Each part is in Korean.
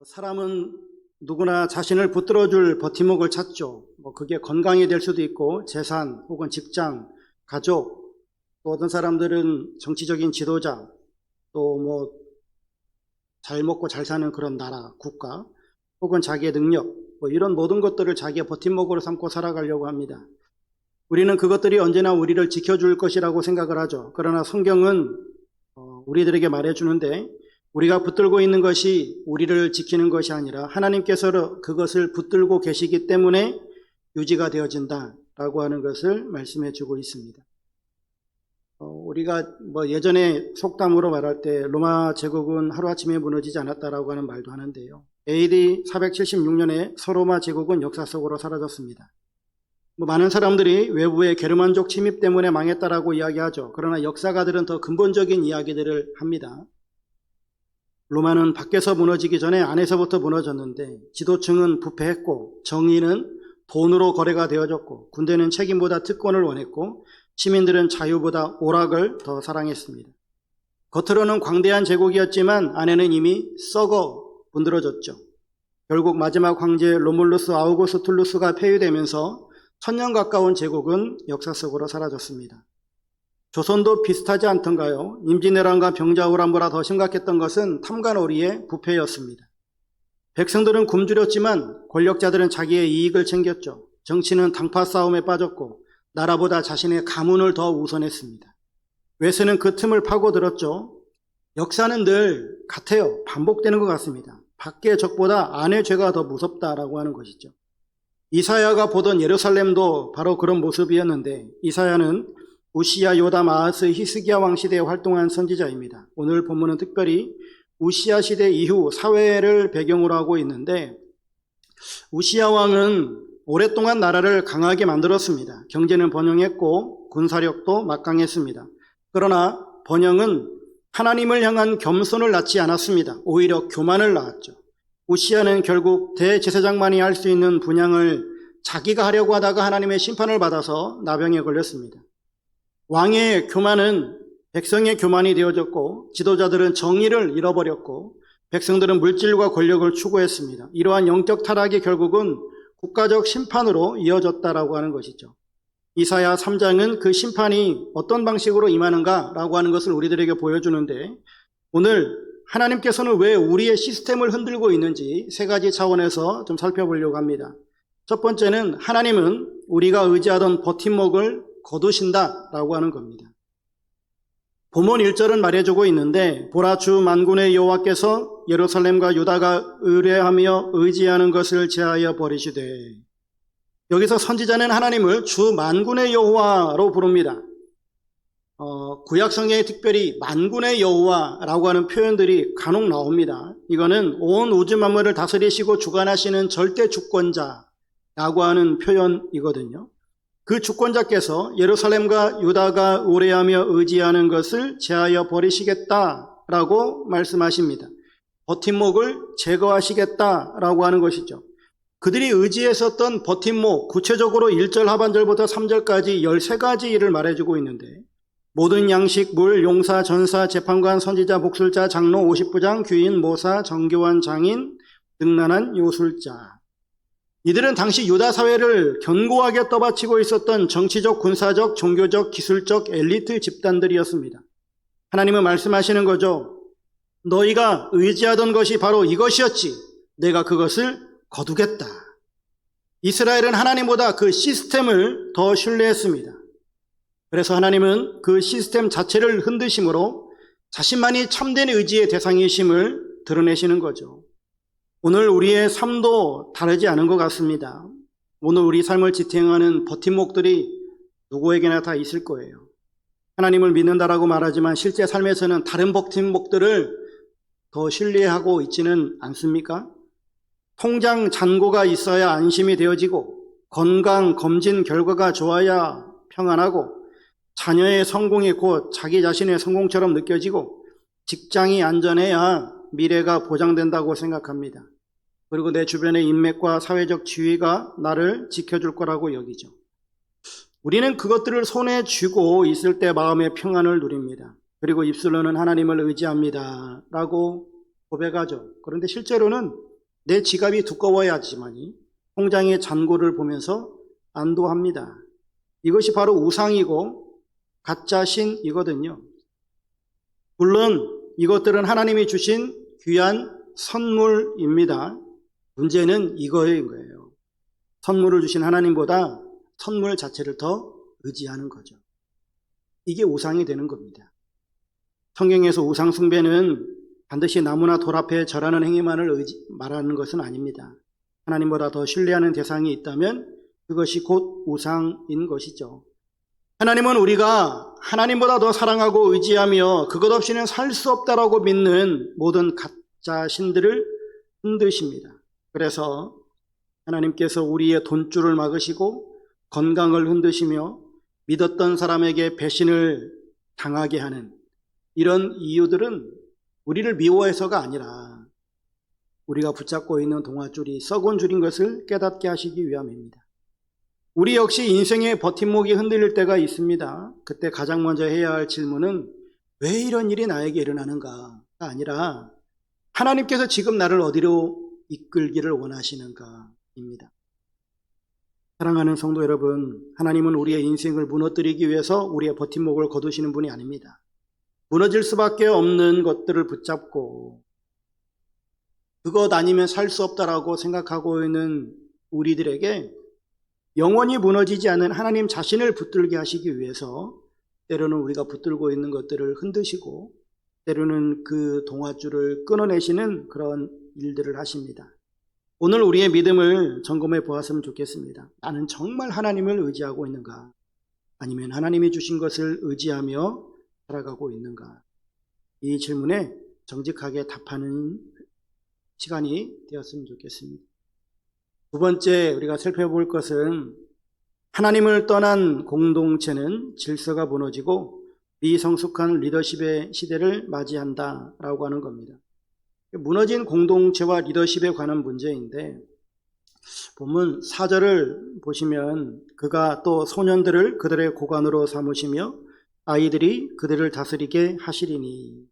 사람은 누구나 자신을 붙들어줄 버팀목을 찾죠. 그게 건강이 될 수도 있고 재산 혹은 직장, 가족, 또 어떤 사람들은 정치적인 지도자, 또 잘 먹고 잘 사는 그런 나라, 국가, 혹은 자기의 능력, 이런 모든 것들을 자기의 버팀목으로 삼고 살아가려고 합니다. 우리는 그것들이 언제나 우리를 지켜줄 것이라고 생각을 하죠. 그러나 성경은 우리들에게 말해주는데 우리가 붙들고 있는 것이 우리를 지키는 것이 아니라 하나님께서 그것을 붙들고 계시기 때문에 유지가 되어진다라고 하는 것을 말씀해 주고 있습니다. 우리가 예전에 속담으로 말할 때 로마 제국은 하루아침에 무너지지 않았다라고 하는 말도 하는데요. AD 476년에 서로마 제국은 역사 속으로 사라졌습니다. 많은 사람들이 외부의 게르만족 침입 때문에 망했다라고 이야기하죠. 그러나 역사가들은 더 근본적인 이야기들을 합니다. 로마는 밖에서 무너지기 전에 안에서부터 무너졌는데 지도층은 부패했고 정의는 돈으로 거래가 되어졌고 군대는 책임보다 특권을 원했고 시민들은 자유보다 오락을 더 사랑했습니다. 겉으로는 광대한 제국이었지만 안에는 이미 썩어 문드러졌죠. 결국 마지막 황제 로물루스 아우구스툴루스가 폐위되면서 1000년 가까운 제국은 역사 속으로 사라졌습니다. 조선도 비슷하지 않던가요? 임진왜란과 병자호란보다 더 심각했던 것은 탐관오리의 부패였습니다. 백성들은 굶주렸지만 권력자들은 자기의 이익을 챙겼죠. 정치는 당파 싸움에 빠졌고 나라보다 자신의 가문을 더 우선했습니다. 외세는 그 틈을 파고들었죠. 역사는 늘 같아요. 반복되는 것 같습니다. 밖의 적보다 안의 죄가 더 무섭다라고 하는 것이죠. 이사야가 보던 예루살렘도 바로 그런 모습이었는데 이사야는 우시야, 요담, 아하스, 히스기야 왕 시대에 활동한 선지자입니다. 오늘 본문은 특별히 우시야 시대 이후 사회를 배경으로 하고 있는데 우시야 왕은 오랫동안 나라를 강하게 만들었습니다. 경제는 번영했고 군사력도 막강했습니다. 그러나 번영은 하나님을 향한 겸손을 낳지 않았습니다. 오히려 교만을 낳았죠. 우시야는 결국 대제사장만이 할 수 있는 분향을 자기가 하려고 하다가 하나님의 심판을 받아서 나병에 걸렸습니다. 왕의 교만은 백성의 교만이 되어졌고 지도자들은 정의를 잃어버렸고 백성들은 물질과 권력을 추구했습니다. 이러한 영적 타락이 결국은 국가적 심판으로 이어졌다라고 하는 것이죠. 이사야 3장은 그 심판이 어떤 방식으로 임하는가라고 하는 것을 우리들에게 보여주는데 오늘 하나님께서는 왜 우리의 시스템을 흔들고 있는지 세 가지 차원에서 좀 살펴보려고 합니다. 첫 번째는 하나님은 우리가 의지하던 버팀목을 거두신다라고 하는 겁니다. 본문 1절은 말해주고 있는데 보라 주 만군의 여호와께서 예루살렘과 유다가 의뢰하며 의지하는 것을 제하여 버리시되 여기서 선지자는 하나님을 주 만군의 여호와로 부릅니다. 구약 성경에 특별히 만군의 여호와라고 하는 표현들이 간혹 나옵니다. 이거는 온 우주 만물을 다스리시고 주관하시는 절대 주권자라고 하는 표현이거든요. 그 주권자께서 예루살렘과 유다가 의뢰하며 의지하는 것을 제하여 버리시겠다라고 말씀하십니다. 버팀목을 제거하시겠다라고 하는 것이죠. 그들이 의지했었던 버팀목, 구체적으로 1절 하반절부터 3절까지 13가지 일을 말해주고 있는데 모든 양식, 물, 용사, 전사, 재판관, 선지자, 목술자, 장로, 50부장, 귀인, 모사, 정교한 장인, 등란한 요술자. 이들은 당시 유다 사회를 견고하게 떠받치고 있었던 정치적, 군사적, 종교적, 기술적 엘리트 집단들이었습니다. 하나님은 말씀하시는 거죠. 너희가 의지하던 것이 바로 이것이었지. 내가 그것을 거두겠다. 이스라엘은 하나님보다 그 시스템을 더 신뢰했습니다. 그래서 하나님은 그 시스템 자체를 흔드심으로 자신만이 참된 의지의 대상이심을 드러내시는 거죠. 오늘 우리의 삶도 다르지 않은 것 같습니다. 오늘 우리 삶을 지탱하는 버팀목들이 누구에게나 다 있을 거예요. 하나님을 믿는다라고 말하지만 실제 삶에서는 다른 버팀목들을 더 신뢰하고 있지는 않습니까? 통장 잔고가 있어야 안심이 되어지고 건강 검진 결과가 좋아야 평안하고 자녀의 성공이 곧 자기 자신의 성공처럼 느껴지고 직장이 안전해야 미래가 보장된다고 생각합니다. 그리고 내 주변의 인맥과 사회적 지위가 나를 지켜줄 거라고 여기죠. 우리는 그것들을 손에 쥐고 있을 때 마음의 평안을 누립니다. 그리고 입술로는 하나님을 의지합니다 라고 고백하죠. 그런데 실제로는 내 지갑이 두꺼워야지만이 통장의 잔고를 보면서 안도합니다. 이것이 바로 우상이고 가짜 신이거든요. 물론 이것들은 하나님이 주신 귀한 선물입니다. 문제는 이거인 거예요. 선물을 주신 하나님보다 선물 자체를 더 의지하는 거죠. 이게 우상이 되는 겁니다. 성경에서 우상 숭배는 반드시 나무나 돌 앞에 절하는 행위만을 말하는 것은 아닙니다. 하나님보다 더 신뢰하는 대상이 있다면 그것이 곧 우상인 것이죠. 하나님은 우리가 하나님보다 더 사랑하고 의지하며 그것 없이는 살 수 없다라고 믿는 모든 가짜 신들을 흔드십니다. 그래서 하나님께서 우리의 돈줄을 막으시고 건강을 흔드시며 믿었던 사람에게 배신을 당하게 하는 이런 이유들은 우리를 미워해서가 아니라 우리가 붙잡고 있는 동아줄이 썩은 줄인 것을 깨닫게 하시기 위함입니다. 우리 역시 인생의 버팀목이 흔들릴 때가 있습니다. 그때 가장 먼저 해야 할 질문은 왜 이런 일이 나에게 일어나는가가 아니라 하나님께서 지금 나를 어디로 이끌기를 원하시는가입니다. 사랑하는 성도 여러분, 하나님은 우리의 인생을 무너뜨리기 위해서 우리의 버팀목을 거두시는 분이 아닙니다. 무너질 수밖에 없는 것들을 붙잡고 그것 아니면 살 수 없다라고 생각하고 있는 우리들에게 영원히 무너지지 않는 하나님 자신을 붙들게 하시기 위해서 때로는 우리가 붙들고 있는 것들을 흔드시고 때로는 그 동아줄을 끊어내시는 그런 일들을 하십니다. 오늘 우리의 믿음을 점검해 보았으면 좋겠습니다. 나는 정말 하나님을 의지하고 있는가? 아니면 하나님이 주신 것을 의지하며 살아가고 있는가? 이 질문에 정직하게 답하는 시간이 되었으면 좋겠습니다. 두 번째 우리가 살펴볼 것은 하나님을 떠난 공동체는 질서가 무너지고 미성숙한 리더십의 시대를 맞이한다라고 하는 겁니다. 무너진 공동체와 리더십에 관한 문제인데 본문 4절을 보시면 그가 또 소년들을 그들의 고관으로 삼으시며 아이들이 그들을 다스리게 하시리니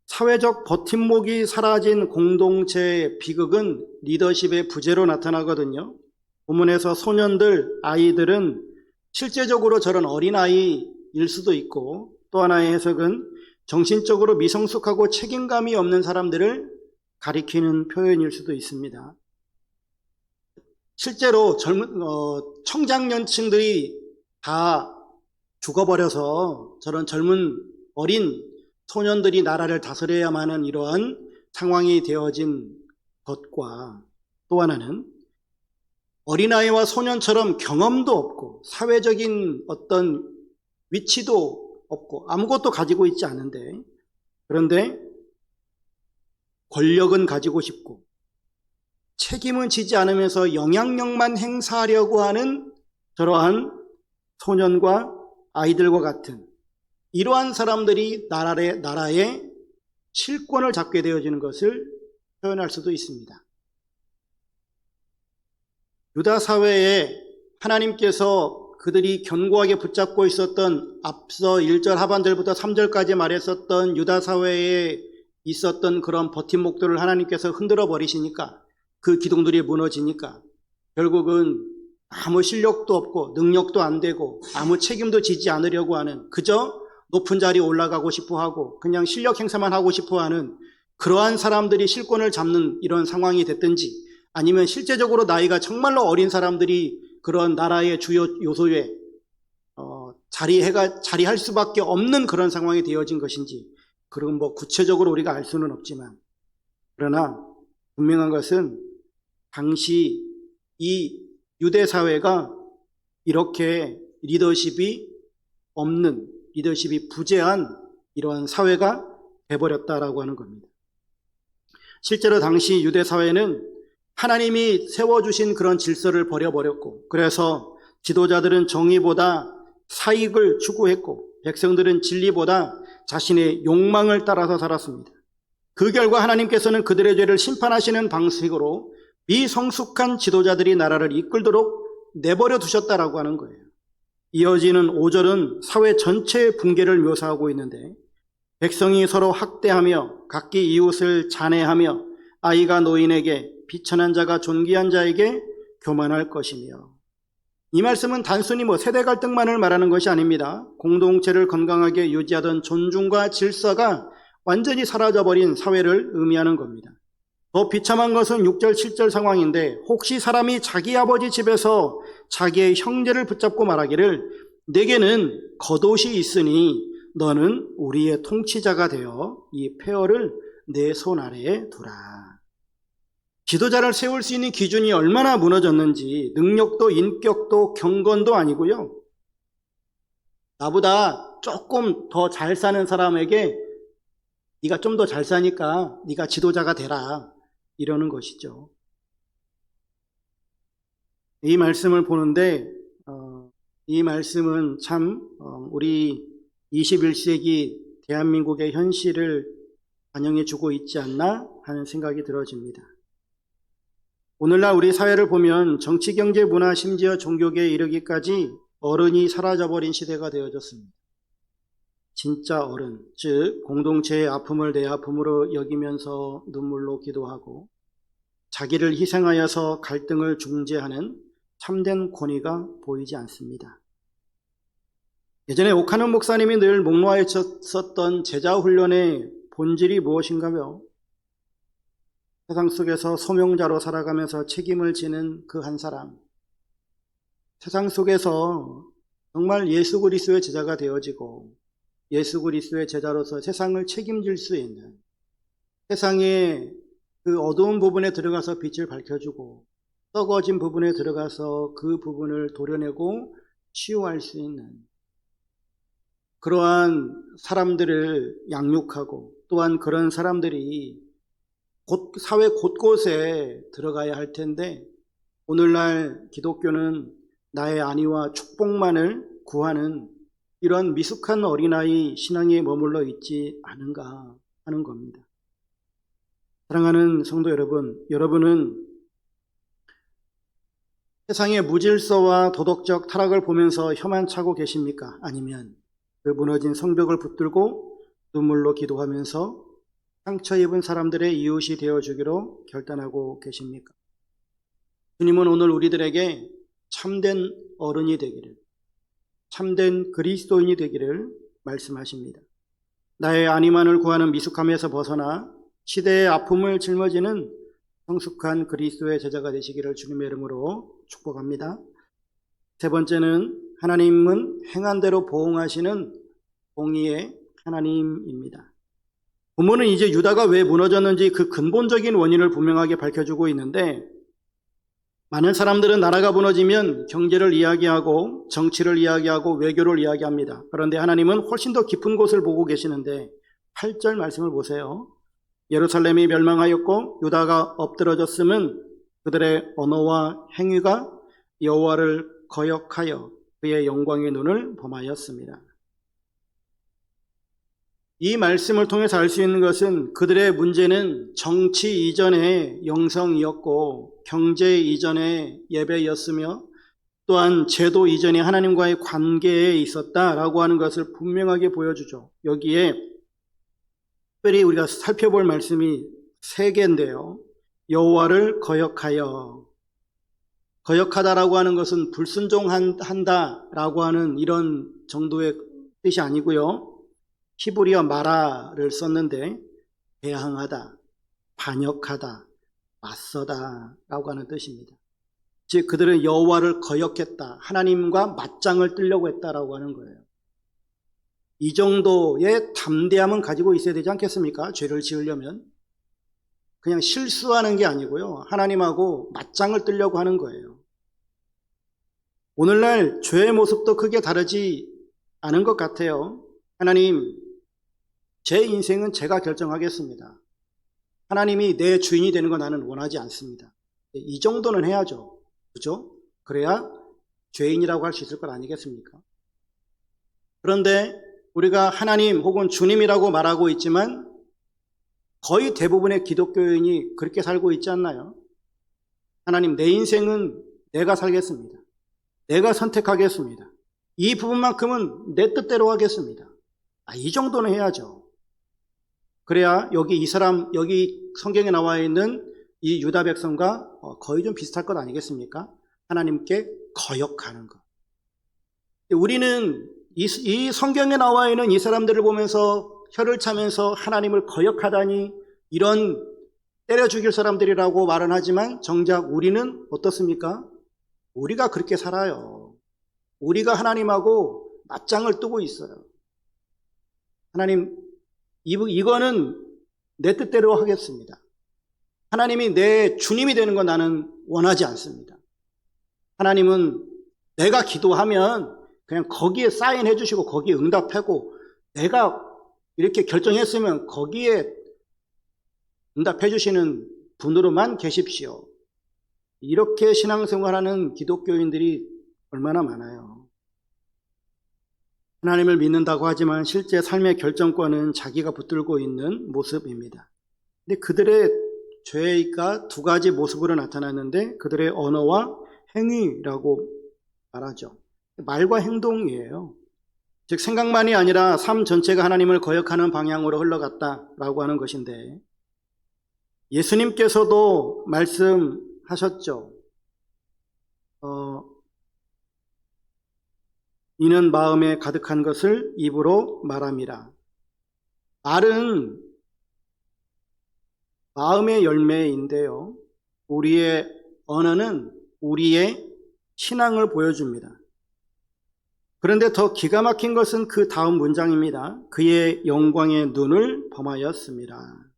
사회적 버팀목이 사라진 공동체의 비극은 리더십의 부재로 나타나거든요. 본문에서 소년들, 아이들은 실제적으로 저런 어린아이일 수도 있고 또 하나의 해석은 정신적으로 미성숙하고 책임감이 없는 사람들을 가리키는 표현일 수도 있습니다. 실제로 청장년층들이 다 죽어버려서 저런 젊은 어린 소년들이 나라를 다스려야만 하는 이러한 상황이 되어진 것과 또 하나는 어린아이와 소년처럼 경험도 없고 사회적인 어떤 위치도 없고 아무것도 가지고 있지 않은데 그런데 권력은 가지고 싶고 책임은 지지 않으면서 영향력만 행사하려고 하는 저러한 소년과 아이들과 같은 이러한 사람들이 나라의 실권을 잡게 되어지는 것을 표현할 수도 있습니다. 유다 사회에 하나님께서 그들이 견고하게 붙잡고 있었던 앞서 1절 하반절부터 3절까지 말했었던 유다 사회에 있었던 그런 버팀목들을 하나님께서 흔들어 버리시니까 그 기둥들이 무너지니까 결국은 아무 실력도 없고 능력도 안 되고 아무 책임도 지지 않으려고 하는 그저 높은 자리에 올라가고 싶어 하고 그냥 실력 행사만 하고 싶어 하는 그러한 사람들이 실권을 잡는 이런 상황이 됐든지 아니면 실제적으로 나이가 정말로 어린 사람들이 그런 나라의 주요 요소에 자리할 수밖에 없는 그런 상황이 되어진 것인지 그런 구체적으로 우리가 알 수는 없지만 그러나 분명한 것은 당시 이 유대 사회가 이렇게 리더십이 없는 리더십이 부재한 이러한 사회가 돼버렸다라고 하는 겁니다. 실제로 당시 유대 사회는 하나님이 세워주신 그런 질서를 버려버렸고 그래서 지도자들은 정의보다 사익을 추구했고 백성들은 진리보다 자신의 욕망을 따라서 살았습니다. 그 결과 하나님께서는 그들의 죄를 심판하시는 방식으로 미성숙한 지도자들이 나라를 이끌도록 내버려 두셨다라고 하는 거예요. 이어지는 5절은 사회 전체의 붕괴를 묘사하고 있는데 백성이 서로 학대하며 각기 이웃을 잔해하며 아이가 노인에게 비천한 자가 존귀한 자에게 교만할 것이며. 이 말씀은 단순히 세대 갈등만을 말하는 것이 아닙니다. 공동체를 건강하게 유지하던 존중과 질서가 완전히 사라져버린 사회를 의미하는 겁니다. 더 비참한 것은 6절, 7절 상황인데, 혹시 사람이 자기 아버지 집에서 자기의 형제를 붙잡고 말하기를 내게는 겉옷이 있으니 너는 우리의 통치자가 되어 이 폐허를 내 손 아래에 두라. 지도자를 세울 수 있는 기준이 얼마나 무너졌는지, 능력도 인격도 경건도 아니고요, 나보다 조금 더 잘 사는 사람에게 네가 좀 더 잘 사니까 네가 지도자가 되라, 이러는 것이죠. 이 말씀을 보는데 이 말씀은 참 우리 21세기 대한민국의 현실을 반영해 주고 있지 않나 하는 생각이 들어집니다. 오늘날 우리 사회를 보면 정치, 경제, 문화, 심지어 종교계에 이르기까지 어른이 사라져버린 시대가 되어졌습니다. 진짜 어른, 즉 공동체의 아픔을 내 아픔으로 여기면서 눈물로 기도하고 자기를 희생하여서 갈등을 중재하는 참된 권위가 보이지 않습니다. 예전에 옥하는 목사님이 늘 목놓아했었던 제자훈련의 본질이 무엇인가요? 세상 속에서 소명자로 살아가면서 책임을 지는 그 한 사람, 세상 속에서 정말 예수 그리스도의 제자가 되어지고 예수 그리스도의 제자로서 세상을 책임질 수 있는, 세상의 그 어두운 부분에 들어가서 빛을 밝혀주고 썩어진 부분에 들어가서 그 부분을 도려내고 치유할 수 있는 그러한 사람들을 양육하고, 또한 그런 사람들이 사회 곳곳에 들어가야 할 텐데, 오늘날 기독교는 나의 안위와 축복만을 구하는 이런 미숙한 어린아이 신앙에 머물러 있지 않은가 하는 겁니다. 사랑하는 성도 여러분, 여러분은 세상의 무질서와 도덕적 타락을 보면서 혀만 차고 계십니까? 아니면 그 무너진 성벽을 붙들고 눈물로 기도하면서 상처 입은 사람들의 이웃이 되어주기로 결단하고 계십니까? 주님은 오늘 우리들에게 참된 어른이 되기를, 참된 그리스도인이 되기를 말씀하십니다. 나의 안위만을 구하는 미숙함에서 벗어나 시대의 아픔을 짊어지는 성숙한 그리스도의 제자가 되시기를 주님의 이름으로 축복합니다. 세 번째는 하나님은 행한 대로 보응하시는 공의의 하나님입니다. 본문은 이제 유다가 왜 무너졌는지 그 근본적인 원인을 분명하게 밝혀주고 있는데, 많은 사람들은 나라가 무너지면 경제를 이야기하고 정치를 이야기하고 외교를 이야기합니다. 그런데 하나님은 훨씬 더 깊은 곳을 보고 계시는데 8절 말씀을 보세요. 예루살렘이 멸망하였고 유다가 엎드러졌음은 그들의 언어와 행위가 여호와를 거역하여 그의 영광의 눈을 범하였습니다. 이 말씀을 통해서 알 수 있는 것은 그들의 문제는 정치 이전의 영성이었고 경제 이전의 예배였으며 또한 제도 이전의 하나님과의 관계에 있었다라고 하는 것을 분명하게 보여주죠. 여기에 특별히 우리가 살펴볼 말씀이 세 개인데요. 여호와를 거역하여, 거역하다라고 하는 것은 불순종한다라고 하는 이런 정도의 뜻이 아니고요. 히브리어 마라를 썼는데 대항하다, 반역하다, 맞서다라고 하는 뜻입니다. 즉 그들은 여호와를 거역했다, 하나님과 맞짱을 뜨려고 했다라고 하는 거예요. 이 정도의 담대함은 가지고 있어야 되지 않겠습니까? 죄를 지으려면 그냥 실수하는 게 아니고요, 하나님하고 맞짱을 뜨려고 하는 거예요. 오늘날 죄의 모습도 크게 다르지 않은 것 같아요. 하나님, 제 인생은 제가 결정하겠습니다. 하나님이 내 주인이 되는 거 나는 원하지 않습니다. 이 정도는 해야죠. 그죠? 그래야 죄인이라고 할 수 있을 것 아니겠습니까? 그런데 우리가 하나님 혹은 주님이라고 말하고 있지만 거의 대부분의 기독교인이 그렇게 살고 있지 않나요? 하나님, 내 인생은 내가 살겠습니다. 내가 선택하겠습니다. 이 부분만큼은 내 뜻대로 하겠습니다. 이 정도는 해야죠. 그래야 이 사람, 여기 성경에 나와 있는 이 유다 백성과 거의 좀 비슷할 것 아니겠습니까? 하나님께 거역하는 것. 우리는 이 성경에 나와 있는 이 사람들을 보면서 혀를 차면서 하나님을 거역하다니, 이런 때려 죽일 사람들이라고 말은 하지만 정작 우리는 어떻습니까? 우리가 그렇게 살아요. 우리가 하나님하고 맞짱을 뜨고 있어요. 하나님, 이거는 내 뜻대로 하겠습니다. 하나님이 내 주님이 되는 건 나는 원하지 않습니다. 하나님은 내가 기도하면 그냥 거기에 사인해 주시고 거기에 응답하고, 내가 이렇게 결정했으면 거기에 응답해 주시는 분으로만 계십시오. 이렇게 신앙생활하는 기독교인들이 얼마나 많아요. 하나님을 믿는다고 하지만 실제 삶의 결정권은 자기가 붙들고 있는 모습입니다. 근데 그들의 죄가 두 가지 모습으로 나타났는데, 그들의 언어와 행위라고 말하죠. 말과 행동이에요. 즉 생각만이 아니라 삶 전체가 하나님을 거역하는 방향으로 흘러갔다라고 하는 것인데, 예수님께서도 말씀하셨죠. 이는 마음에 가득한 것을 입으로 말함이라. 말은 마음의 열매인데요, 우리의 언어는 우리의 신앙을 보여줍니다. 그런데 더 기가 막힌 것은 그 다음 문장입니다. 그의 영광의 눈을 범하였습니다.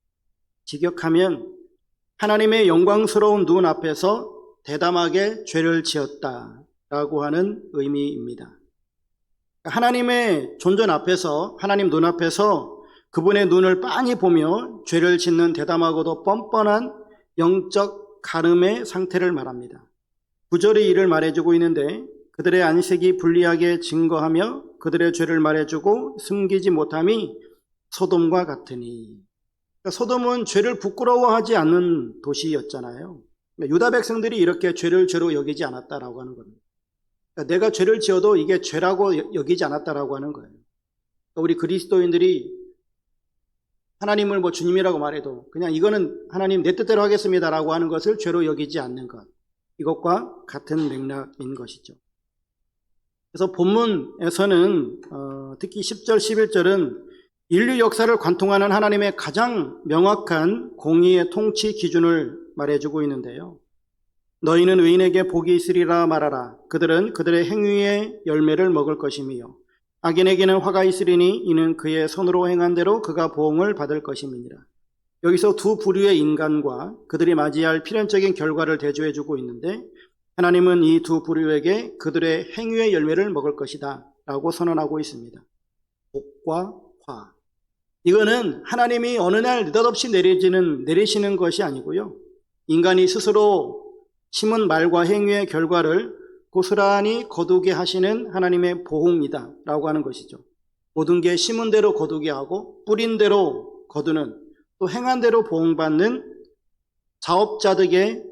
직역하면 하나님의 영광스러운 눈 앞에서 대담하게 죄를 지었다라고 하는 의미입니다. 하나님의 존전 앞에서, 하나님 눈 앞에서 그분의 눈을 빤히 보며 죄를 짓는 대담하고도 뻔뻔한 영적 가늠의 상태를 말합니다. 9절이 이를 말해주고 있는데, 그들의 안색이 불리하게 증거하며 그들의 죄를 말해주고 숨기지 못함이 소돔과 같으니. 그러니까 소돔은 죄를 부끄러워하지 않는 도시였잖아요. 그러니까 유다 백성들이 이렇게 죄를 죄로 여기지 않았다라고 하는 겁니다. 그러니까 내가 죄를 지어도 이게 죄라고 여기지 않았다라고 하는 거예요. 그러니까 우리 그리스도인들이 하나님을 주님이라고 말해도 그냥 이거는 하나님 내 뜻대로 하겠습니다라고 하는 것을 죄로 여기지 않는 것, 이것과 같은 맥락인 것이죠. 그래서 본문에서는 특히 10절, 11절은 인류 역사를 관통하는 하나님의 가장 명확한 공의의 통치 기준을 말해주고 있는데요. 너희는 의인에게 복이 있으리라 말하라. 그들은 그들의 행위의 열매를 먹을 것이며 악인에게는 화가 있으리니 이는 그의 손으로 행한 대로 그가 보응을 받을 것임이니라. 여기서 두 부류의 인간과 그들이 맞이할 필연적인 결과를 대조해주고 있는데, 하나님은 이 두 부류에게 그들의 행위의 열매를 먹을 것이다 라고 선언하고 있습니다. 복과 화. 이거는 하나님이 어느 날 느닷없이 내리시는 것이 아니고요, 인간이 스스로 심은 말과 행위의 결과를 고스란히 거두게 하시는 하나님의 보응이다 라고 하는 것이죠. 모든 게 심은 대로 거두게 하고 뿌린 대로 거두는, 또 행한 대로 보응받는 자업자득의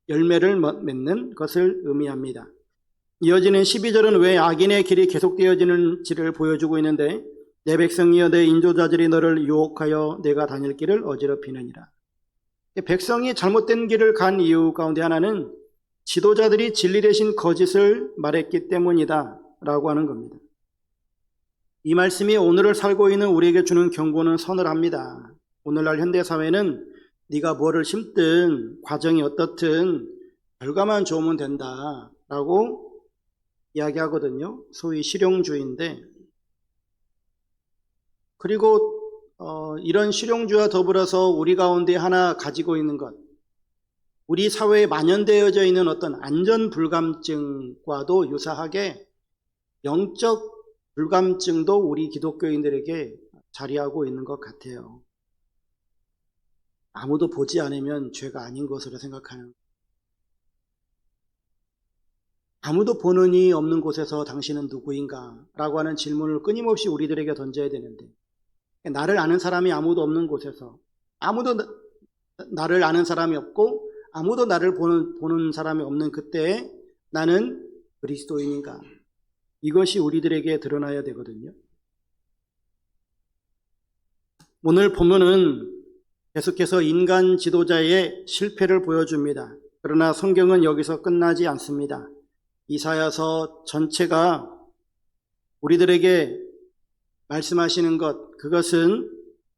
열매를 맺는 것을 의미합니다. 이어지는 12절은 왜 악인의 길이 계속되어지는지를 보여주고 있는데, 내 백성이여 내 인조자들이 너를 유혹하여 내가 다닐 길을 어지럽히느니라. 백성이 잘못된 길을 간 이유 가운데 하나는 지도자들이 진리 대신 거짓을 말했기 때문이다 라고 하는 겁니다. 이 말씀이 오늘을 살고 있는 우리에게 주는 경고는 서늘합니다. 오늘날 현대사회는 네가 뭐를 심든 과정이 어떻든 결과만 좋으면 된다 라고 이야기하거든요. 소위 실용주의인데, 그리고 이런 실용주의와 더불어서 우리 가운데 하나 가지고 있는 것, 우리 사회에 만연되어져 있는 어떤 안전불감증과도 유사하게 영적 불감증도 우리 기독교인들에게 자리하고 있는 것 같아요. 아무도 보지 않으면 죄가 아닌 것으로 생각하는, 아무도 보는 이 없는 곳에서 당신은 누구인가? 라고 하는 질문을 끊임없이 우리들에게 던져야 되는데, 나를 아는 사람이 아무도 없는 곳에서, 아무도 나를 아는 사람이 없고 아무도 나를 보는 사람이 없는 그때에 나는 그리스도인인가? 이것이 우리들에게 드러나야 되거든요. 오늘 본문은 계속해서 인간 지도자의 실패를 보여줍니다. 그러나 성경은 여기서 끝나지 않습니다. 이사야서 전체가 우리들에게 말씀하시는 것, 그것은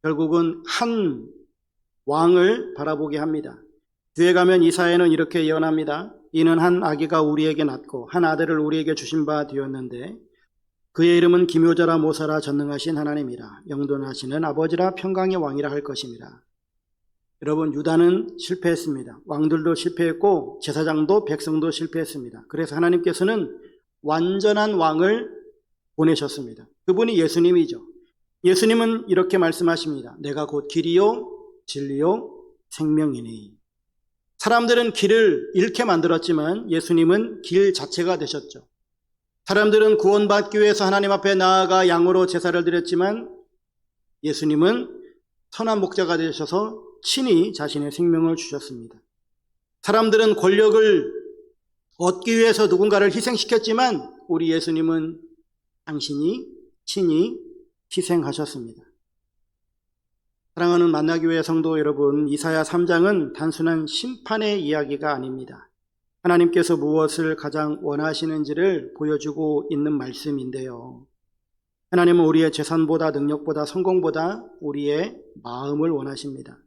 결국은 한 왕을 바라보게 합니다. 뒤에 가면 이사야는 이렇게 예언합니다. 이는 한 아기가 우리에게 낳고 한 아들을 우리에게 주신 바 되었는데 그의 이름은 기묘자라 모사라 전능하신 하나님이라 영존하시는 아버지라 평강의 왕이라 할 것입니다. 여러분, 유다는 실패했습니다. 왕들도 실패했고 제사장도 백성도 실패했습니다. 그래서 하나님께서는 완전한 왕을 보내셨습니다. 그분이 예수님이죠. 예수님은 이렇게 말씀하십니다. 내가 곧 길이요 진리요 생명이니. 사람들은 길을 잃게 만들었지만 예수님은 길 자체가 되셨죠. 사람들은 구원받기 위해서 하나님 앞에 나아가 양으로 제사를 드렸지만 예수님은 선한 목자가 되셔서 친히 자신의 생명을 주셨습니다. 사람들은 권력을 얻기 위해서 누군가를 희생시켰지만 우리 예수님은 당신이 친히 희생하셨습니다. 사랑하는 만나교회 성도 여러분, 이사야 3장은 단순한 심판의 이야기가 아닙니다. 하나님께서 무엇을 가장 원하시는지를 보여주고 있는 말씀인데요. 하나님은 우리의 재산보다 능력보다 성공보다 우리의 마음을 원하십니다.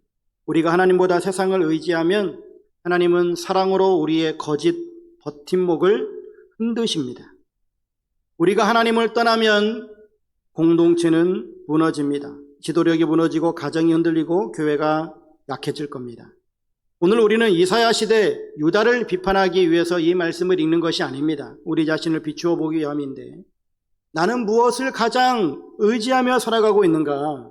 우리가 하나님보다 세상을 의지하면 하나님은 사랑으로 우리의 거짓 버팀목을 흔드십니다. 우리가 하나님을 떠나면 공동체는 무너집니다. 지도력이 무너지고 가정이 흔들리고 교회가 약해질 겁니다. 오늘 우리는 이사야 시대 유다를 비판하기 위해서 이 말씀을 읽는 것이 아닙니다. 우리 자신을 비추어 보기 위함인데 나는 무엇을 가장 의지하며 살아가고 있는가?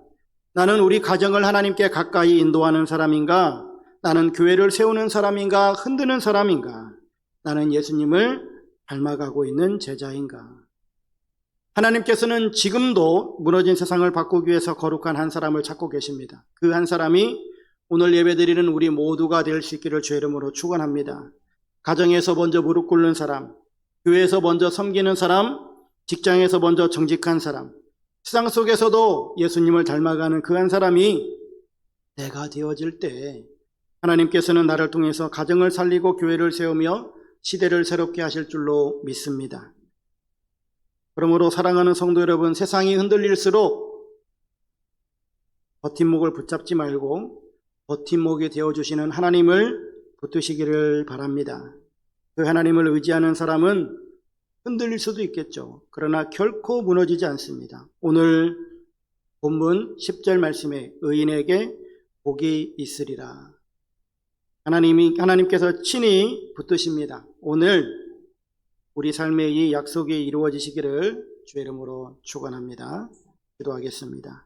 나는 우리 가정을 하나님께 가까이 인도하는 사람인가? 나는 교회를 세우는 사람인가? 흔드는 사람인가? 나는 예수님을 닮아가고 있는 제자인가? 하나님께서는 지금도 무너진 세상을 바꾸기 위해서 거룩한 한 사람을 찾고 계십니다. 그 한 사람이 오늘 예배드리는 우리 모두가 될 수 있기를 주의 이름으로 축원합니다. 가정에서 먼저 무릎 꿇는 사람, 교회에서 먼저 섬기는 사람, 직장에서 먼저 정직한 사람, 세상 속에서도 예수님을 닮아가는 그 한 사람이 내가 되어질 때 하나님께서는 나를 통해서 가정을 살리고 교회를 세우며 시대를 새롭게 하실 줄로 믿습니다. 그러므로 사랑하는 성도 여러분, 세상이 흔들릴수록 버팀목을 붙잡지 말고 버팀목이 되어주시는 하나님을 붙드시기를 바랍니다. 그 하나님을 의지하는 사람은 흔들릴 수도 있겠죠. 그러나 결코 무너지지 않습니다. 오늘 본문 10절 말씀에 의인에게 복이 있으리라. 하나님께서 친히 붙드십니다. 오늘 우리 삶의 이 약속이 이루어지시기를 주의 이름으로 축원합니다. 기도하겠습니다.